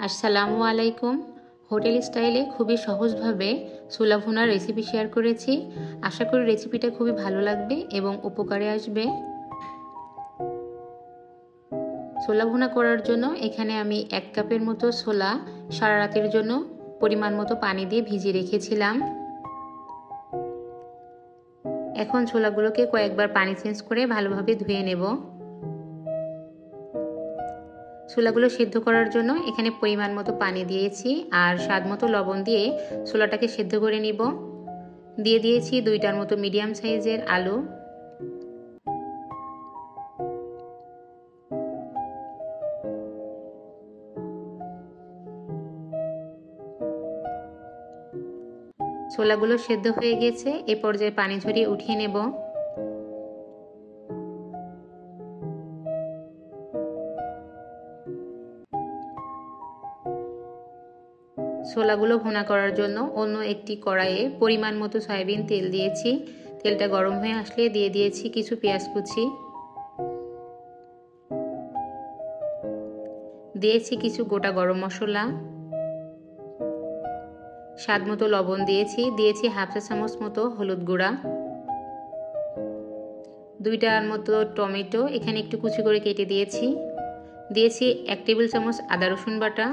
আসসালামু আলাইকুম। হোটেল স্টাইলে খুবই সহজভাবে ছোলা ভুনার রেসিপি শেয়ার করেছি। আশা করি রেসিপিটা খুবই ভালো লাগবে এবং উপকারে আসবে। ছোলা ভুনা করার জন্য এখানে আমি 1 কাপের মতো ছোলা সারা রাতের জন্য পরিমাণ মতো পানি দিয়ে ভিজিয়ে রেখেছিলাম। এখন ছোলাগুলোকে কয়েকবার পানি চেঞ্জ করে ভালোভাবে ধুয়ে নেব। ছোলাগুলো সিদ্ধ করার জন্য এখানে পরিমাণ মতো পানি দিয়েছি আর স্বাদ মতো লবণ দিয়ে ছোলাটাকে সিদ্ধ করে নিব। দিয়ে দিয়েছি 2টার মতো মিডিয়াম সাইজের আলু। ছোলাগুলো সিদ্ধ হয়ে গেছে, এ পর্যায়ে পানি ঝরিয়ে উঠিয়ে নেব। ছোলাগুলো ভুনা করার জন্য অন্য একটি কড়াইয়ে পরিমাণ মতো সয়াবিন তেল দিয়েছি। তেলটা গরম হয়ে আসলে দিয়ে দিয়েছি কিছু পেঁয়াজ কুচি, দিয়েছি কিছু গোটা গরম মশলা, স্বাদ মতো লবণ দিয়েছি, দিয়েছি হাফ চা চামচ মতো হলুদ গুঁড়া, 2টার মতো টমেটো এখানে একটু কুচি করে কেটে দিয়েছি, দিয়েছি 1 টেবিল চামচ আদা রসুন বাটা।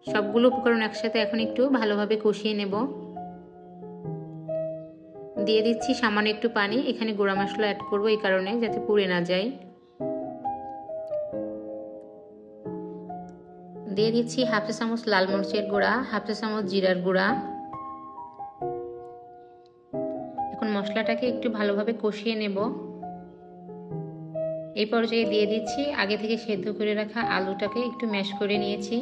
সবগুলো উপকরণ একসাথে এখন একটু ভালোভাবে কষিয়ে নেব। দিয়ে দিচ্ছি সামান্য একটু পানি, এখানে গুঁড়া মশলা অ্যাড করব এই কারণে যাতে পুড়ে না যায়। দিয়ে দিচ্ছি হাফ চা চামচ লাল মরিচের গুঁড়া, হাফ চা চামচ জিরার গুঁড়া। এখন মশলাটাকে একটু ভালোভাবে কষিয়ে নেব। এই পর্যায়ে দিয়ে দিচ্ছি আগে থেকে সেদ্ধ করে রাখা আলুটাকে একটু ম্যাশ করে নিয়েছি।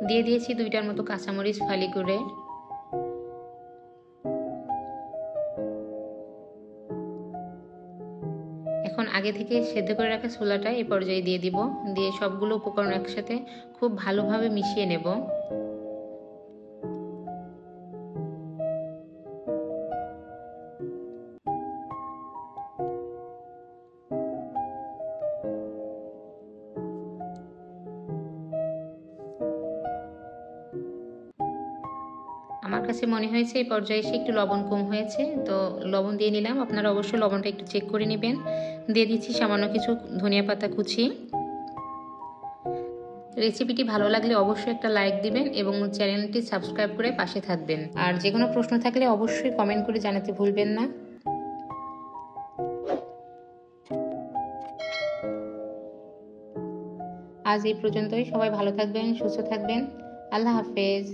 দিয়ে দিয়েছি 2টার মতো কাঁচামরিচ ফালি করে। এখন আগে থেকে সেদ্ধ করে রাখা ছোলাটা এই পর্যায়ে দিয়ে দিব। দিয়ে সবগুলো উপকরণ একসাথে খুব ভালোভাবে মিশিয়ে নেব। আমার কাছে মনে হয়েছে এই পর্যায়ে এসে একটু লবণ কম হয়েছে, তো লবণ দিয়ে নিলাম। আপনারা অবশ্যই লবণটা একটু চেক করে নেবেন। দিয়ে দিচ্ছি সামান্য কিছু ধনিয়া পাতা কুচি। রেসিপিটি ভালো লাগলে অবশ্যই একটা লাইক দিবেন এবং চ্যানেলটি সাবস্ক্রাইব করে পাশে থাকবেন। আর যে কোনো প্রশ্ন থাকলে অবশ্যই কমেন্ট করে জানাতে ভুলবেন না। আজ এই পর্যন্তই। সবাই ভালো থাকবেন, সুস্থ থাকবেন। আল্লাহ হাফেজ।